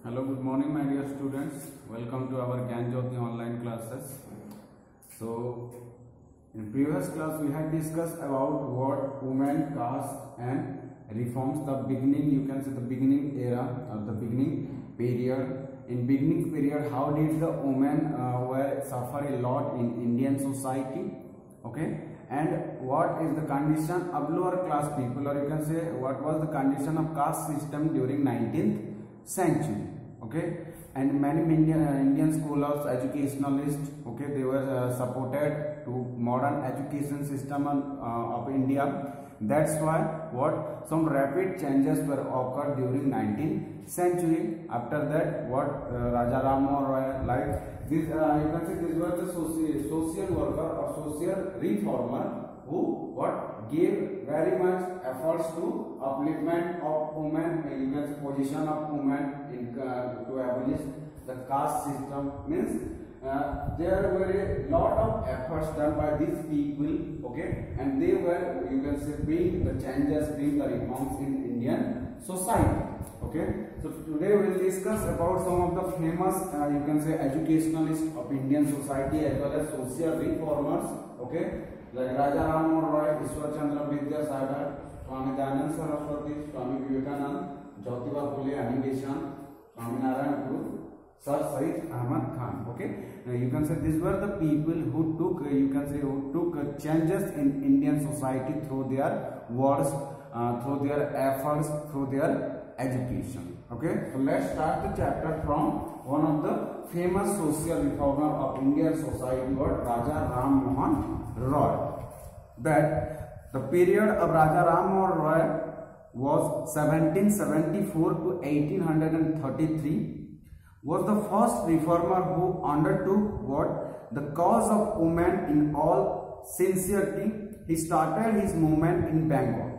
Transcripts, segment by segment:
Hello, good morning my dear students. Welcome to our Gyan Jyoti online classes. So, in previous class we had discussed about what women, caste and reforms. The beginning, you can say the beginning era or the beginning period. In beginning period, how did the women were suffer a lot in Indian society? Okay, and what is the condition of lower class people, or you can say what was the condition of caste system during 19th century. Okay, and many Indian scholars, educationalists, okay, they were supported to modern education system of India. That's why what some rapid changes were occurred during 19th century. After that, what Raja Ram Mohan Roy, like this, you can say this was the social worker or social reformer who what gave very much efforts to upliftment of women, you can say position of women in to abolish the caste system. Means there were a lot of efforts done by these people, okay, and they were, you can say, bring the changes, bring the reforms in Indian society. Okay, so today we will discuss about some of the famous you can say educationalists of Indian society as well as social reformers, okay, like Raja Ram Mohan Roy, Ishwar Chandra Vidyasagar, Swami Dayanand Saraswati, Swami Vivekananda, Jyotiba Phule, Anibeshan, Swami Narayan Guru, Sir Said Ahmad Khan. Okay, you can say these were the people who took, you can say, who took changes in Indian society through their words, through their efforts, through their education. Okay, so let's start the chapter from one of the famous social reformer of Indian society, what Raja Ram Mohan Roy. That the period of Raja Ram Mohan Roy was 1774 to 1833. Was the first reformer who undertook what the cause of women in all sincerity. He started his movement in Bengal.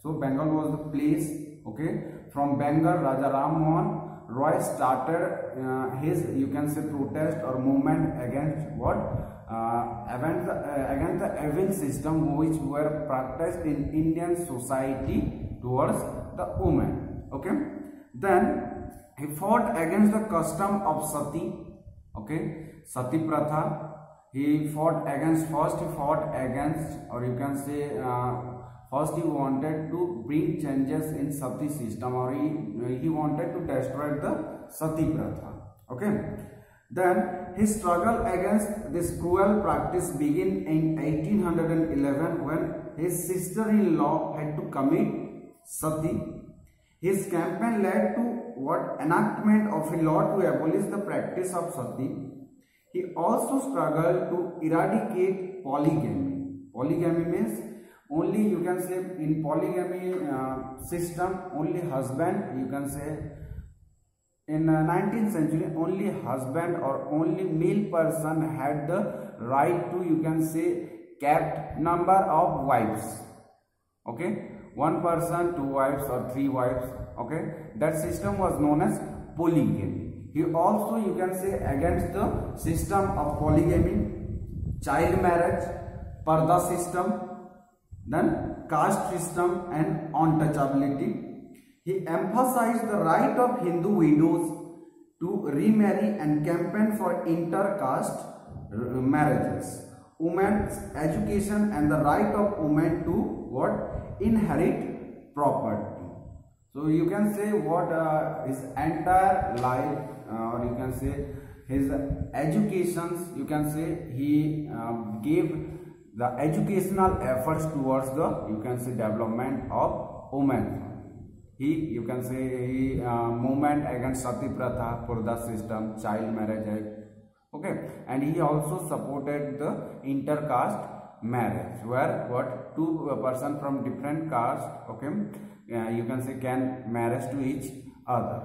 So Bengal was the place. Okay, from Bengal, Raja Ram Mohan Roy started his, you can say, protest or movement against what against the evil system which were practiced in Indian society towards the women. Okay, then he fought against the custom of sati, okay, sati pratha. He fought against, first he fought against, or you can say first he wanted to bring changes in sati system, or he wanted to destroy the sati pratha. Okay, then his struggle against this cruel practice began in 1811 when his sister-in-law had to commit sati. His campaign led to what enactment of a law to abolish the practice of sati. He also struggled to eradicate polygamy. Polygamy means only, you can say, in polygamy system only husband, you can say, in 19th century only husband or only male person had the right to, you can say, capped number of wives. Okay, one person, two wives or three wives. Okay, that system was known as polygamy. He also, you can say, against the system of polygamy, child marriage, parda system, then caste system and untouchability. He emphasized the right of Hindu widows to remarry and campaign for inter-caste marriages, women's education and the right of women to what? Inherit property. So you can say what his entire life, or you can say his educations, you can say he gave the educational efforts towards the, you can say, development of women. He, you can say, he movement against sati pratha, purda system, child marriage act. Okay, and he also supported the inter-caste marriage, where what two person from different castes, okay, you can say, can marriage to each other.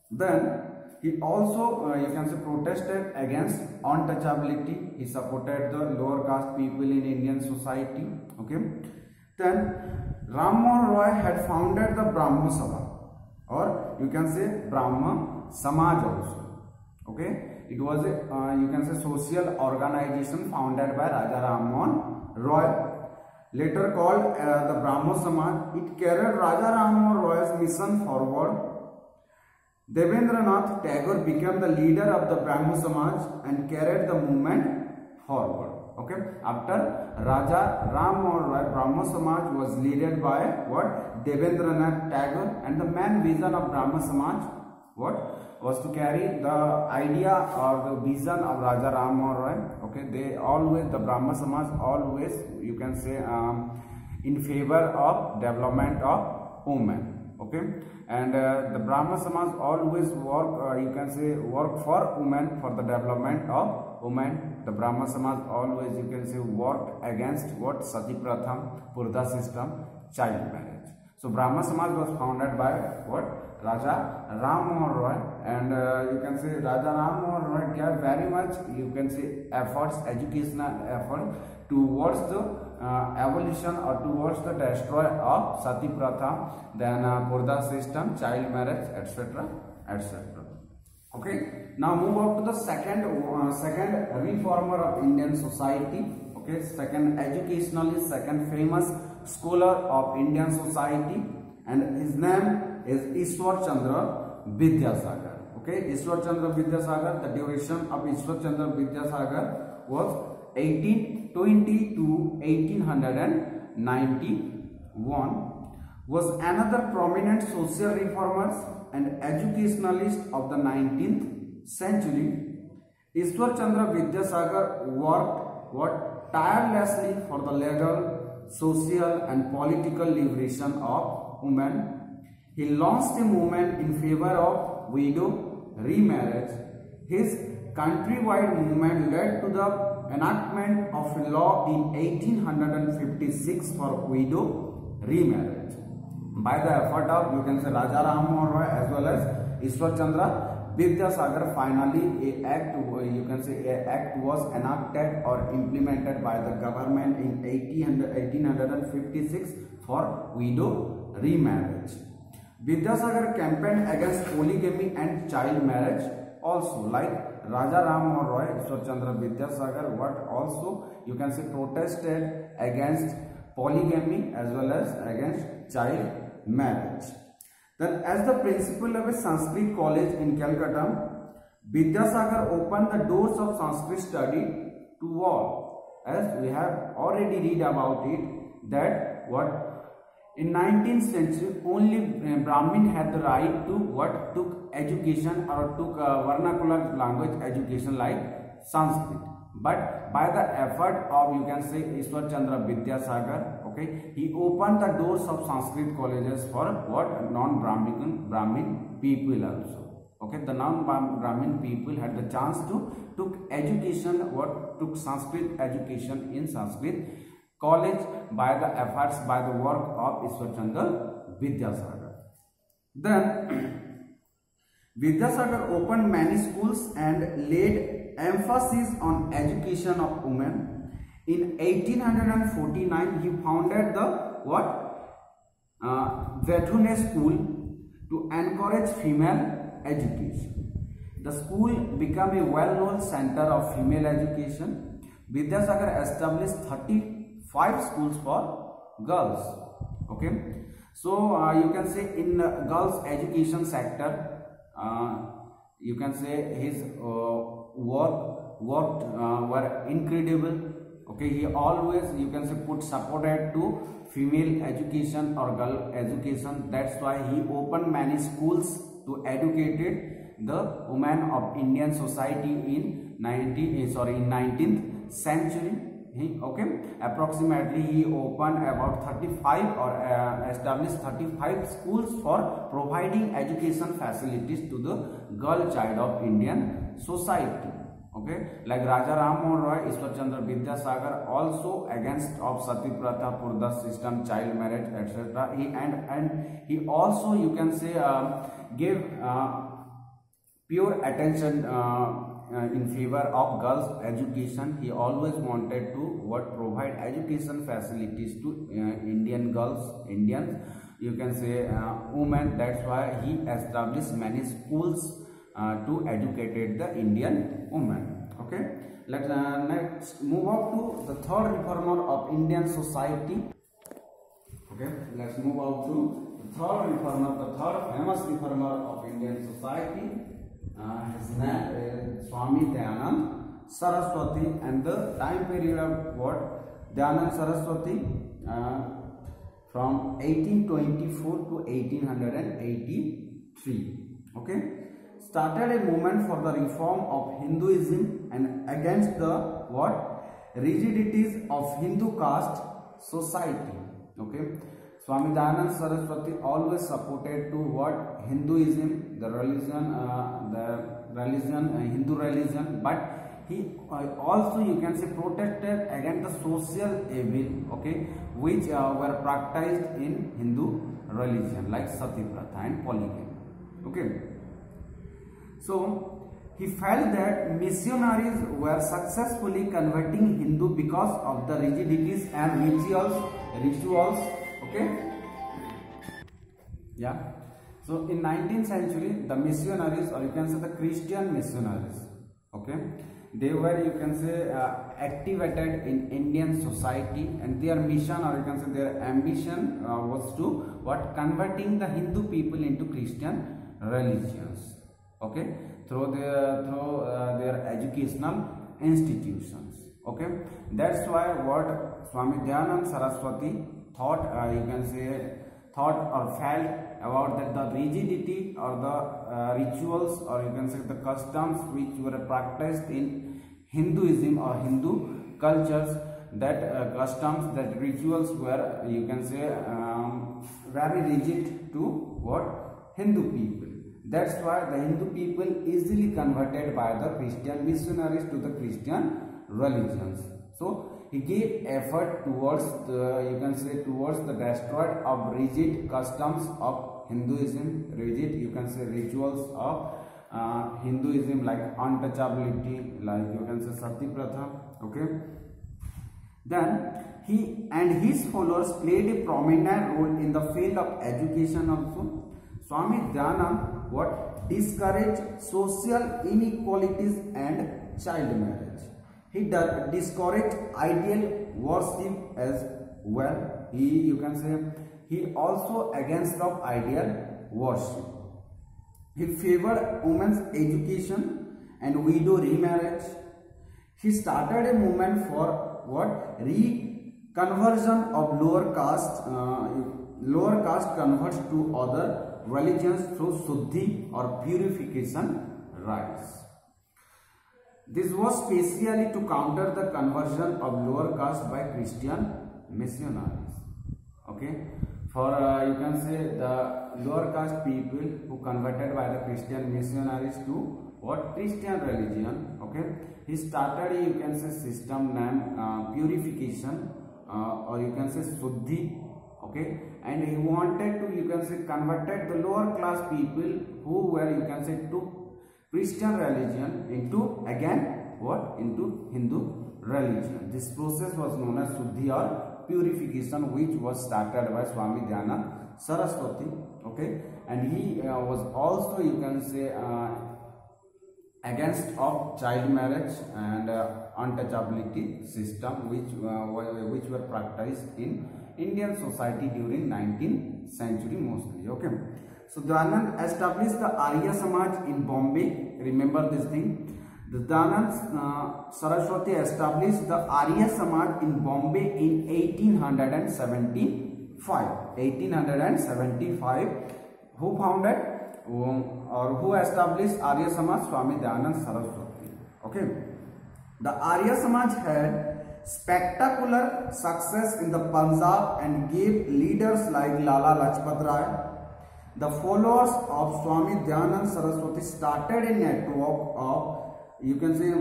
Then he also, you can say, protested against untouchability. He supported the lower caste people in Indian society. Okay, then Ram Mohan Roy had founded the Brahmo Sabha, or you can say Brahma Samaj also. Okay, it was a you can say social organization founded by Raja Ram Mohan Roy, later called the Brahmo Samaj. It carried Raja Ram Mohan Roy's mission forward Devendranath Tagore became the leader of the Brahmo Samaj and carried the movement forward. Okay, after Raja Ram Mohan Roy, Brahmo Samaj was led by what? Devendranath Tagore, and the main vision of Brahmo Samaj what was to carry the idea or the vision of Raja Ram Mohan Roy. Okay, they always, the Brahmo Samaj always, you can say, in favor of development of women. Okay, and the Brahmo Samaj always work, you can say, work for women, for the development of women. The Brahmo Samaj always, you can say, worked against what? Sati Pratham, Purda system, child marriage. So Brahmo Samaj was founded by what? Raja Ram Mohan Roy, and you can say Raja Ram Mohan Roy gave very much, you can say, efforts, educational effort towards the abolition or towards the destroy of Sati Pratha, then Purda system, child marriage, etc., etc. Okay, now move up to the second reformer of Indian society. Okay, second educationalist, second famous scholar of Indian society, and his name is S.St. Vidyasagar. Okay, S.St. Vidyasagar. The duration of S.St. Vidyasagar was 1820 to 1891. Was another prominent social reformers and educationalist of the 19th century. Ishwar Chandra Vidyasagar worked tirelessly for the legal, social and political liberation of women. He launched a movement in favor of widow remarriage. His countrywide movement led to the enactment of a law in 1856 for widow remarriage. By the effort of, you can say, Raja Ram Mohan Roy as well as Ishwar Chandra Vidyasagar, finally a act was enacted or implemented by the government in 1856 for widow remarriage. Vidyasagar campaigned against polygamy and child marriage also, like Raja Ram Mohan Roy. Ishwar Chandra Vidyasagar what also, you can say, protested against polygamy as well as against child marriage. Then, as the principal of a Sanskrit college in Calcutta, Vidyasagar opened the doors of Sanskrit study to all. As we have already read about it, that what in 19th century only Brahmin had the right to what? Took education or took vernacular language education like Sanskrit. But by the effort of, you can say, Ishwar Chandra Vidyasagar, okay, he opened the doors of Sanskrit colleges for what? Non-Brahmin people also. Okay, the non-Brahmin people had the chance to took education, took Sanskrit education in Sanskrit college by the efforts, by the work of Ishwar Chandra Vidyasagar. Then Vidyasagar opened many schools and laid emphasis on education of women. In 1849, he founded the VIII school to encourage female education. The school became a well-known center of female education. Vidyasagar established 35 schools for girls. Okay, so you can say in girls education sector, you can say his work were incredible. Okay, he always, you can say, supported to female education or girl education. That's why he opened many schools to educate the women of Indian society in 19th century. Approximately he opened about 35 or established 35 schools for providing education facilities to the girl child of Indian society. Okay, like Raja Ram Mohan Roy, Ishwar Chandra Vidyasagar also against of Sati Pratha, Purda system, child marriage, etc. He also, you can say, gave pure attention in favor of girls education. He always wanted to provide education facilities to Indian girls, Indians, you can say, women. That's why he established many schools to educate the Indian women. Okay, let's next move up to the third reformer of Indian society. Okay, let's move up to the third famous reformer of Indian society, his name is Swami Dayanand Saraswati, and the time period of what Dayanand Saraswati from 1824 to 1883. Okay, started a movement for the reform of Hinduism and against the what rigidities of Hindu caste society. Okay, Swami Dayanand Saraswati always supported to what Hinduism, the religion, Hindu religion, but he also, you can say, protested against the social evil, okay, which were practiced in Hindu religion, like sati pratha and polygamy. Okay, so he felt that missionaries were successfully converting Hindu because of the rigidities and rituals. Okay, yeah. So in 19th century, the missionaries, or you can say the Christian missionaries, okay, they were, you can say, activated in Indian society, and their mission, or you can say their ambition, was to what converting the Hindu people into Christian religions. Okay, through their educational institutions. Okay, that's why what Swami Dayanand Saraswati thought, you can say, thought or felt about that the rigidity or the rituals, or you can say the customs which were practiced in Hinduism or Hindu cultures, that customs, that rituals were, you can say, very rigid to what Hindu people. That's why the Hindu people easily converted by the Christian missionaries to the Christian religions. So he gave effort towards the, you can say, towards the destroy of rigid customs of Hinduism, rigid, you can say, rituals of Hinduism, like untouchability, like you can say sati pratha. Okay, then he and his followers played a prominent role in the field of education also. Swami Dayanand what discouraged social inequalities and child marriage. He discouraged ideal worship as well. You can say, he also against of ideal worship. He favored women's education and widow remarriage. He started a movement for what reconversion of lower caste converts to other religions through Shuddhi or purification rites. This was specially to counter the conversion of lower caste by Christian missionaries. Okay, for you can say the lower caste people who converted by the Christian missionaries to what Christian religion. Okay, he started, you can say, system named purification, or you can say Shuddhi. Okay, and he wanted to, you can say, converted the lower class people who were, you can say, to Christian religion into again what into Hindu religion. This process was known as Shuddhi or purification, which was started by Swami Dayanand Saraswati. Okay, and he was also, you can say, against of child marriage and untouchability system, which were practiced in Indian society during 19th century mostly. Okay, so Dayanand established the Arya Samaj in Bombay. Remember this thing. The Dayanand Saraswati established the Arya Samaj in Bombay in 1875. 1875. Who founded or who established Arya Samaj? Swami Dayanand Saraswati. Okay, the Arya Samaj had spectacular success in the Punjab and gave leaders like Lala Lajpat Rai. The followers of Swami Dayanand Saraswati started a network of, you can say,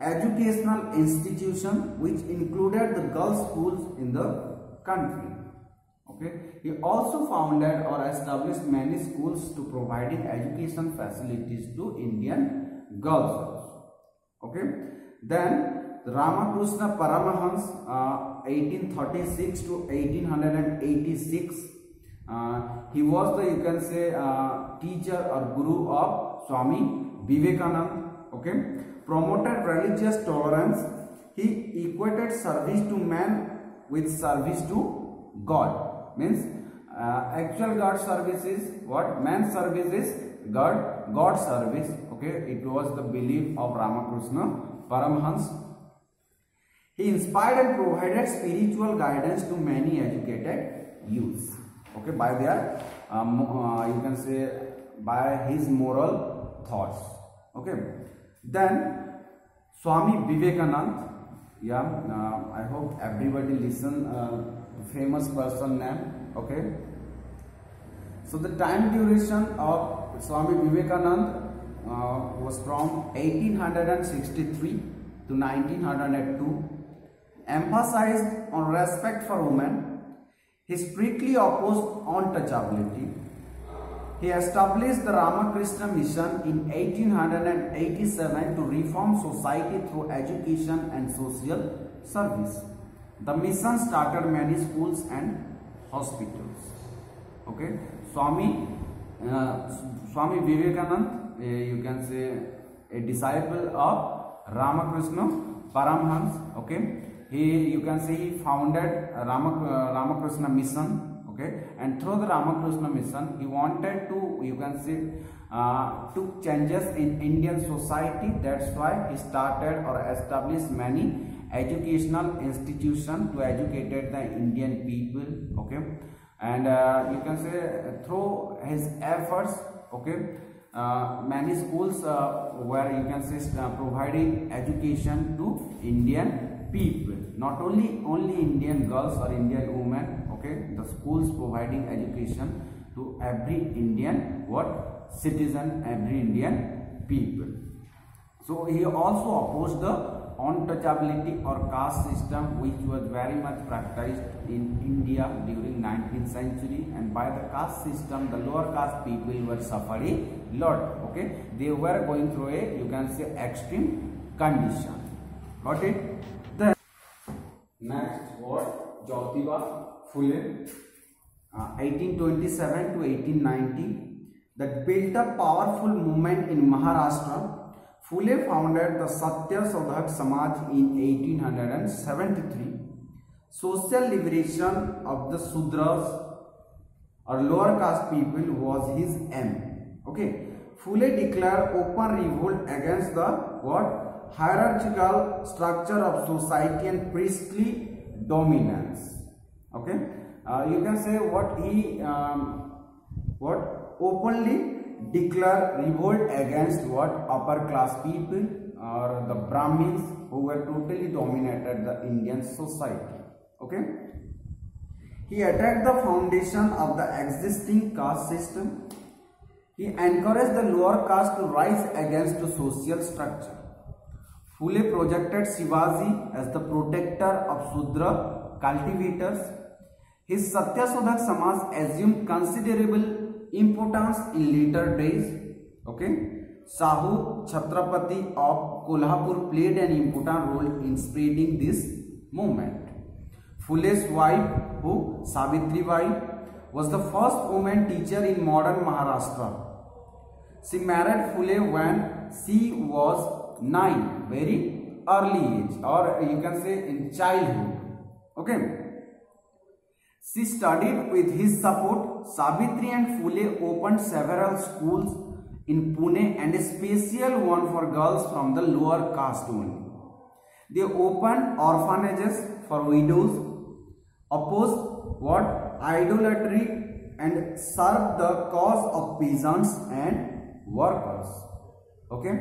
educational institution which included the girls' schools in the country. Okay, he also founded or established many schools to providing education facilities to Indian girls also. Okay, then Ramakrishna Paramahans, 1836 to 1886, he was the, you can say, teacher or guru of Swami Vivekananda. Okay, promoted religious tolerance. He equated service to man with service to God. Means actual God service is what? Man's service is God service. Okay, it was the belief of Ramakrishna Paramhans. He inspired and provided spiritual guidance to many educated youths. Okay, by their you can say by his moral thoughts. Okay, then Swami Vivekananda. Yeah, I hope everybody listen. Famous person name. Okay, so the time duration of Swami Vivekananda was from 1863 to 1902. Emphasized on respect for women. He strictly opposed untouchability. He established the Ramakrishna Mission in 1887 to reform society through education and social service. The mission started many schools and hospitals. Okay, Swami Vivekananda, you can say a disciple of Ramakrishna Paramhans. Okay, you can say he founded Ramakrishna Mission. Okay, and through the Ramakrishna Mission, he wanted to, you can say, took changes in Indian society. That's why he started or established many educational institutions to educate the Indian people. Okay, and you can say through his efforts, okay, many schools were, you can say, providing education to Indian people. Not only Indian girls or Indian women. Okay, the schools providing education to every Indian citizen, every Indian people. So he also opposed the untouchability or caste system, which was very much practiced in India during 19th century. And by the caste system, the lower caste people were suffering a lot. Okay, they were going through a, you can say, extreme condition. Got it? Then next, what? Jyotiba Phule, 1827 to 1890, that built a powerful movement in Maharashtra. Phule founded the Satyasodhak Samaj in 1873. Social liberation of the Sudras or lower caste people was his aim. Okay, Phule declared open revolt against the hierarchical structure of society and priestly dominance. Okay, you can say he openly declare revolt against upper class people or the Brahmins who were totally dominated the Indian society. Okay, he attacked the foundation of the existing caste system. He encouraged the lower caste to rise against the social structure. Phule projected Shivaji as the protector of Sudra cultivators. His Satyasodhak Samaj assumed considerable importance in later days. Okay, Shahu Chhatrapati of Kolhapur played an important role in spreading this movement. Phule's wife, Savitri Bai, was the first woman teacher in modern Maharashtra. She married Phule when she was 9, very early age, or you can say in childhood. Okay. She studied with his support. Savitri and Phule opened several schools in Pune and a special one for girls from the lower caste only. They opened orphanages for widows, opposed idolatry, and served the cause of peasants and workers. Okay,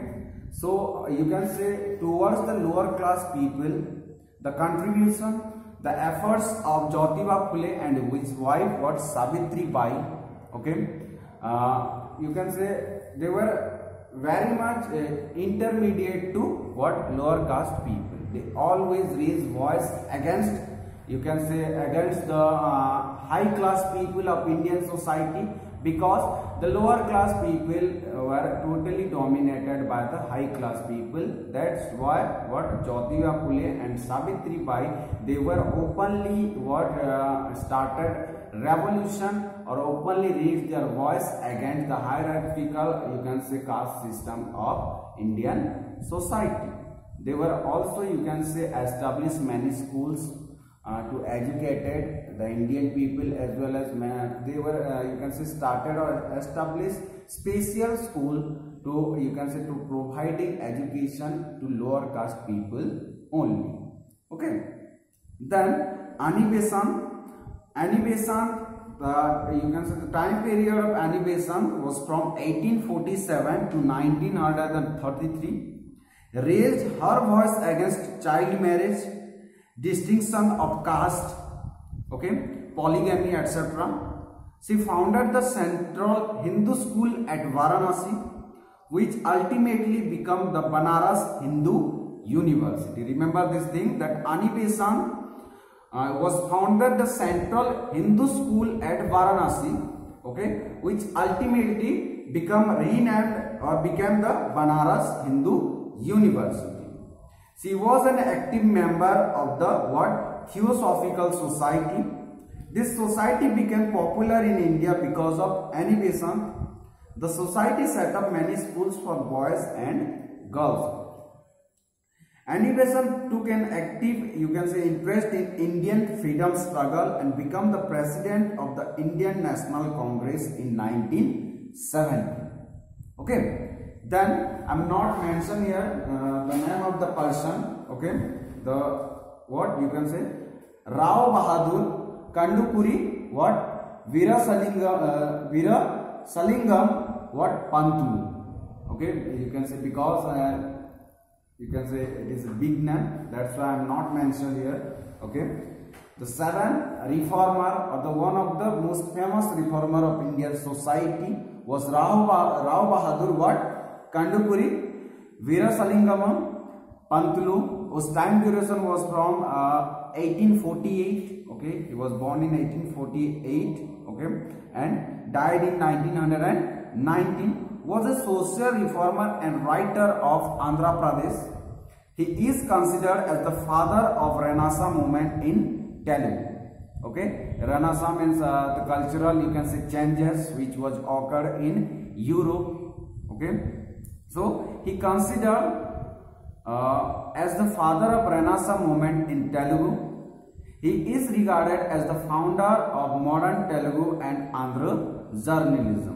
so you can say towards the lower class people, the contribution, the efforts of Jyotiba Phule and his wife Savitri Bai, okay, you can say they were very much intermediate to lower caste people. They always raise voice against, you can say, against the high class people of Indian society, because the lower class people were totally dominated by the high class people. That's why Jyotiba Phule and Savitri Bai, they were openly started revolution or openly raised their voice against the hierarchical, you can say, caste system of Indian society. They were also, you can say, established many schools to educate the Indian people as well as man, they were you can say started or established special school to, you can say, to providing education to lower caste people only. Okay. Then Annie Besant, you can say the time period of Annie Besant was from 1847 to 1933. Raised her voice against child marriage, distinction of caste, okay, polygamy, etc. She founded the Central Hindu School at Varanasi, which ultimately became the Banaras Hindu University. Remember this thing, that Annie Besant was founded the Central Hindu School at Varanasi, okay, which ultimately became renamed or became the Banaras Hindu University. She was an active member of the Theosophical Society. This society became popular in India because of Annie Besant. The society set up many schools for boys and girls. Annie Besant took an active, you can say, interest in Indian freedom struggle and became the president of the Indian National Congress in 1970. Okay. Then I am not mention here the name of the person. Okay. The what you can say, Rao Bahadur Kandupuri what Veera Salingam what Pantulu. Okay, you can say, because you can say it is a big name, that's why I am not mentioned here. Okay. The seventh reformer, or the one of the most famous reformer of Indian society, was Rao Bahadur what Kandupuri Veerasalingam Pantulu, whose time duration was from 1848. Okay, he was born in 1848. Okay, and died in 1919. Was a social reformer and writer of Andhra Pradesh. He is considered as the father of Renaissance movement in Telugu. Okay, Renaissance means the cultural, you can say, changes which was occurred in Europe. Okay. So he considered as the father of Renaissance movement in Telugu. He is regarded as the founder of modern Telugu and Andhra journalism.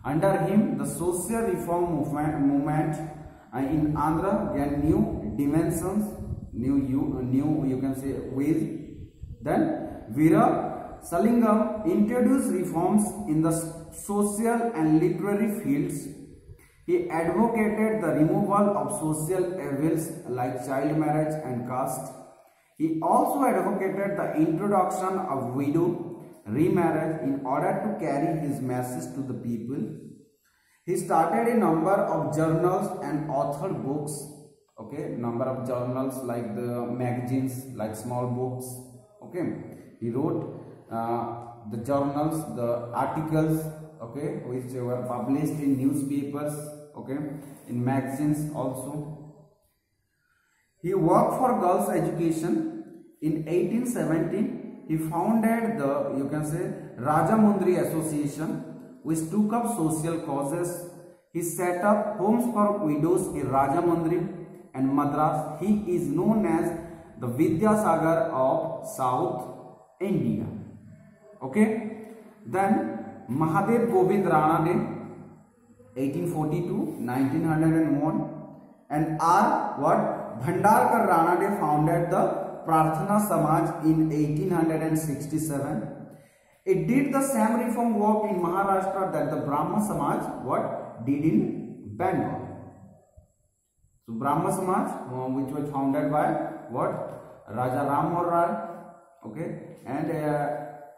Under him, the social reform movement in Andhra gained new dimensions, new you can say ways. Then Veera Salingam introduced reforms in the social and literary fields. He advocated the removal of social evils like child marriage and caste. He also advocated the introduction of widow remarriage in order to carry his message to the people. He started a number of journals and authored books. Okay, number of journals like the magazines, like small books. Okay, he wrote the journals, the articles, okay, which were published in newspapers, okay, in magazines also. He worked for girls' education. In 1817, he founded the, you can say, Rajamundry Association, which took up social causes. He set up homes for widows in Rajamundry and Madras. He is known as the Vidyasagar of South India. Okay. Then Mahadev Govind Ranade, 1842-1901, and R. what Bhandarkar Ranade founded the Prarthana Samaj in 1867. It did the same reform work in Maharashtra that the Brahma Samaj what did in Bengal. So Brahma Samaj, which was founded by what Raja Ram Mohan Rai, okay, and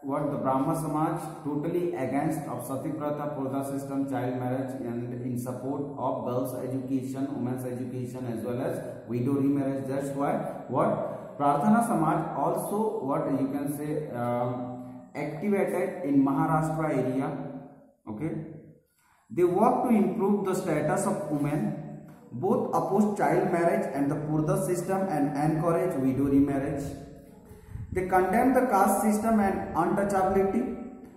what the Brahma Samaj totally against of Sati Pratha, Purda system, child marriage, and in support of girls' education, women's education, as well as widow remarriage. That's why what Prarthana Samaj also what you can say activated in Maharashtra area. Okay, they work to improve the status of women, both oppose child marriage and the Purda system and encourage widow remarriage. They condemned the caste system and untouchability.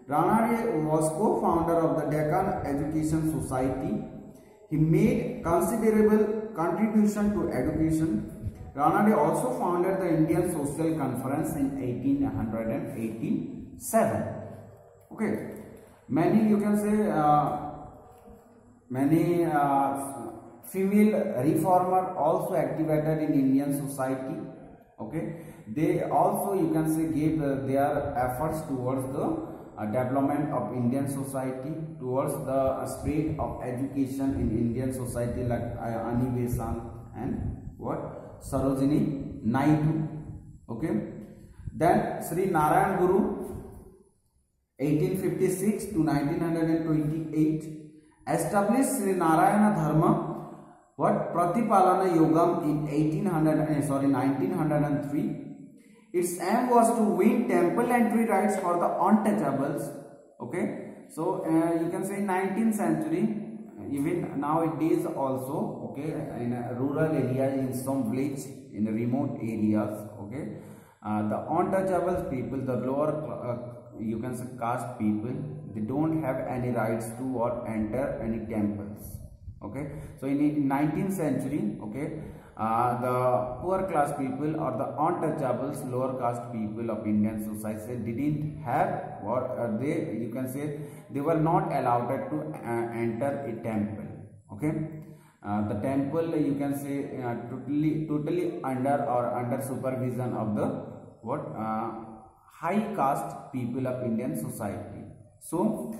Ranade was co-founder of the Deccan Education Society. He made considerable contribution to education. Ranade also founded the Indian Social Conference in 1887. Okay, many you can say many female reformer also activated in Indian society. Okay, they also you can say gave their efforts towards the development of Indian society, towards the spread of education in Indian society, like Ani Besant and what Sarojini Naidu. Okay, then Sri Narayan Guru 1856 to 1928 established Sri Narayana Dharma what Pratipalana Yogam in 1903. Its aim was to win temple entry rights for the untouchables. Okay, so you can say 19th century, even nowadays also. Okay, in rural areas, in some village, in remote areas. Okay, the untouchables people, the lower you can say caste people, they don't have any rights to or enter any temples. Okay, so in 19th century, okay, the poor class people or the untouchables, lower caste people of Indian society didn't have, or they you can say they were not allowed to enter a temple. Okay, the temple you can say totally under supervision of the what high caste people of Indian society. So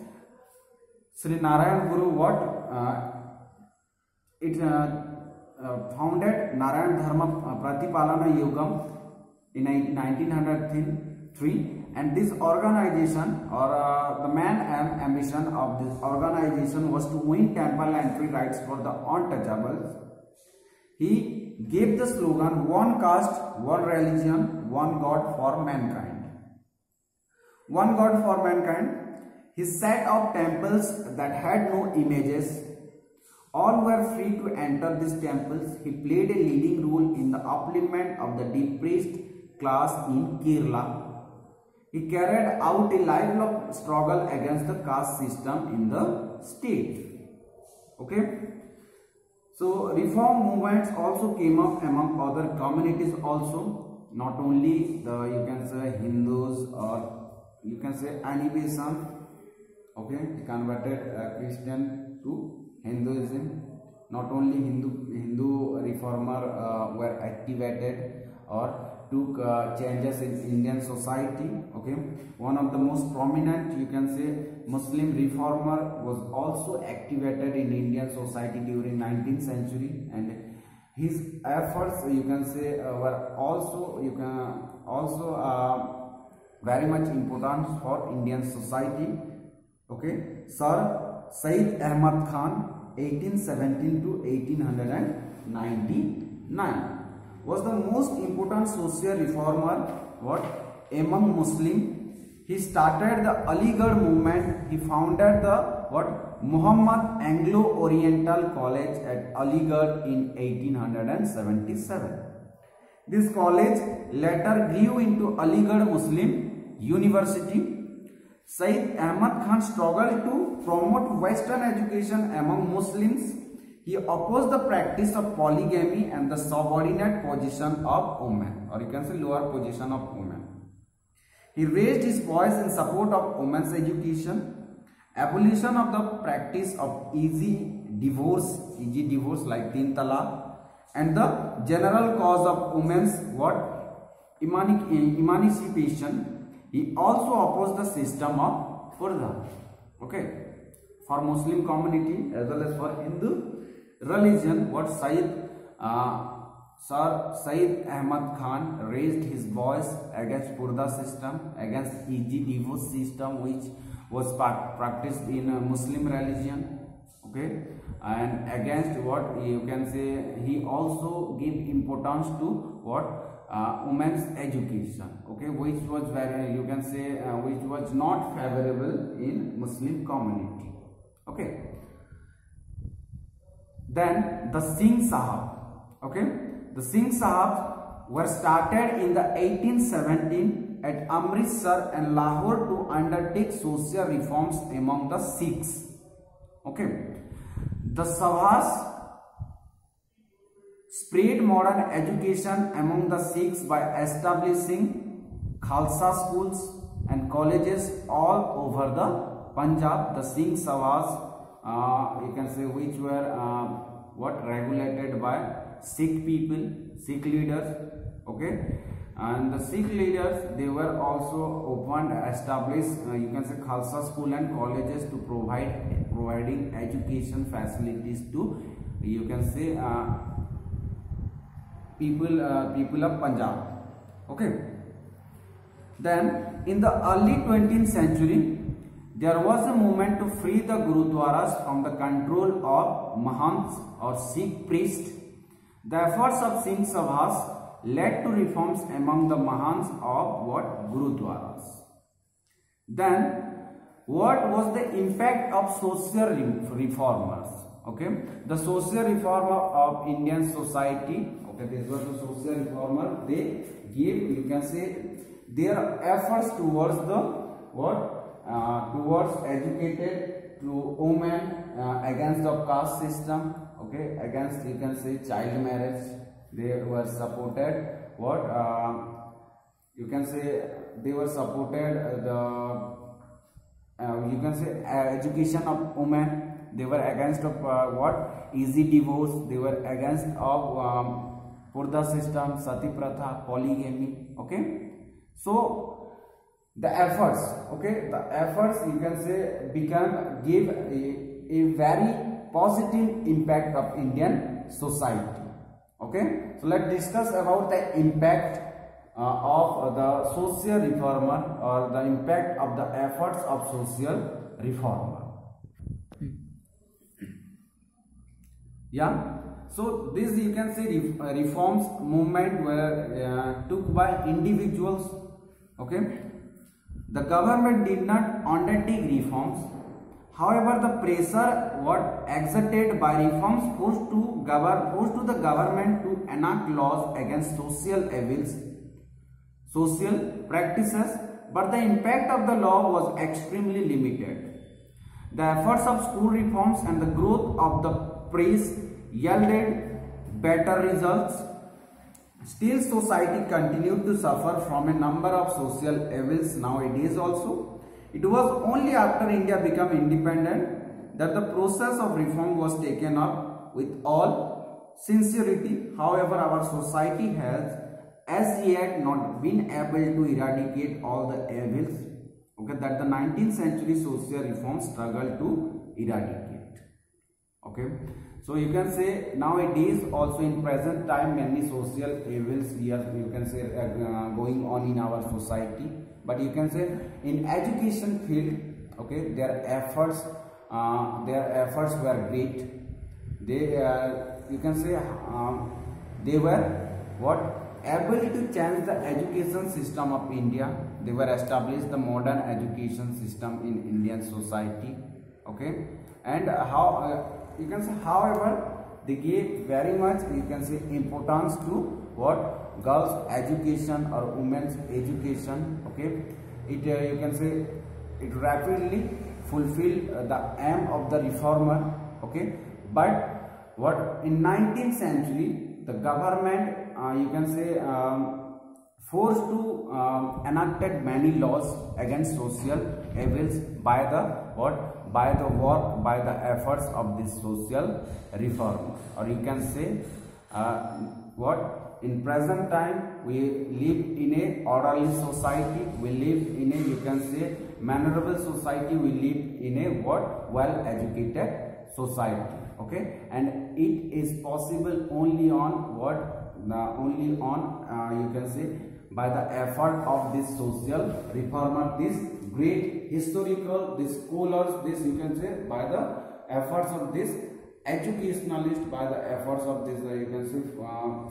Sri Narayan Guru what founded Narayan Dharma Pratipalana Yogam in 1903, and this organization or the main ambition of this organization was to win temple entry rights for the untouchables. He gave the slogan "One caste, one religion, one God for mankind." One God for mankind. He set up temples that had no images. All were free to enter these temples. He played a leading role in the upliftment of the depressed class in Kerala. He carried out a lifelong struggle against the caste system in the state. Okay, so reform movements also came up among other communities also, not only the you can say Hindus or you can say Ani Besant. Okay, converted Christian to Hinduism. Not only Hindu reformer were activated or took changes in Indian society. Okay, one of the most prominent you can say Muslim reformer was also activated in Indian society during 19th century, and his efforts you can say were also very much important for Indian society. Okay, St. Khan 1817 to 1899 was the most important social reformer what among Muslim. He started the Aligarh movement. He founded the what Muhammad Anglo-Oriental College at Aligarh in 1877. This college later grew into Aligarh Muslim University. Said Ahmad Khan struggled to promote Western education among Muslims. He opposed the practice of polygamy and the subordinate position of women, or you can say lower position of women. He raised his voice in support of women's education, abolition of the practice of easy divorce like Teen Talaq, and the general cause of women's what emancipation. He also opposed the system of Purda. Okay, for Muslim community as well as for Hindu religion, what Sir Said Ahmad Khan raised his voice against Purda system, against easy divorce system which was practiced in Muslim religion. Okay, and against what you can say he also gave importance to what women's education. Okay, which was very you can say which was not favorable in Muslim community. Okay, then the Singh Sahab. Okay, the Singh Sahab were started in the 1817 at Amritsar and Lahore to undertake social reforms among the Sikhs. Okay, the spread modern education among the Sikhs by establishing Khalsa schools and colleges all over the Punjab. The Singh Sabhas, you can say, which were regulated by Sikh people, Sikh leaders, okay. And the Sikh leaders, they were also opened, established, you can say, Khalsa school and colleges to providing education facilities to, you can say, people of Punjab, okay. Then in the early 20th century, there was a movement to free the Gurudwaras from the control of Mahants or Sikh priests. The efforts of Singh Sabhas led to reforms among the Mahants of Gurudwaras. Then, what was the impact of social reformers? Okay, the social reformer of Indian society. Okay, this was the social reformer. They gave, you can say, their efforts towards the towards educated to women, against the caste system, okay, against, you can say, child marriage. They were supported you can say, they were supported you can say, education of women. They were against of easy divorce. They were against of purda system, sati pratha, polygamy, okay. So the efforts, okay, the efforts, you can say, give a very positive impact of Indian society, okay. So let's discuss about the impact of the social reformer, or the impact of the efforts of social reformer. Yeah, so this, you can say, reforms movement were took by individuals, okay. The government did not undertake reforms. However, the pressure exerted by reforms forced the government to enact laws against social evils, social practices, but the impact of the law was extremely limited. The efforts of school reforms and the growth of the press yielded better results. Still, society continued to suffer from a number of social evils nowadays also. It was only after India became independent that the process of reform was taken up with all sincerity. However, our society has as yet not been able to eradicate all the evils, okay, that the 19th century social reform struggled to eradicate, okay. So you can say, nowadays also in present time, many social evils, you can say, going on in our society. But you can say, in education field, okay, their efforts were great. They, you can say, they were able to change the education system of India. They were established the modern education system in Indian society, okay. And how you can say, however, they gave very much, you can say, importance to girls' education or women's education, okay. It you can say, it rapidly fulfilled the aim of the reformer, okay. But in 19th century, the government, you can say, forced to enacted many laws against social evils by the by the efforts of this social reform. Or you can say, in present time we live in a orderly society, we live in a, you can say, mannerable society, we live in a well educated society, okay. And it is possible only on you can say, by the effort of this social reformer, this great historical, this scholars, this, you can say, by the efforts of this educationalist, by the efforts of this, you can say,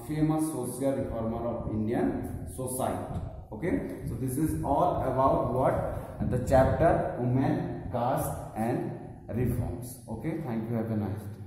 famous social reformer of Indian society, okay. So this is all about the chapter women, caste and reforms, okay. Thank you, have a nice day.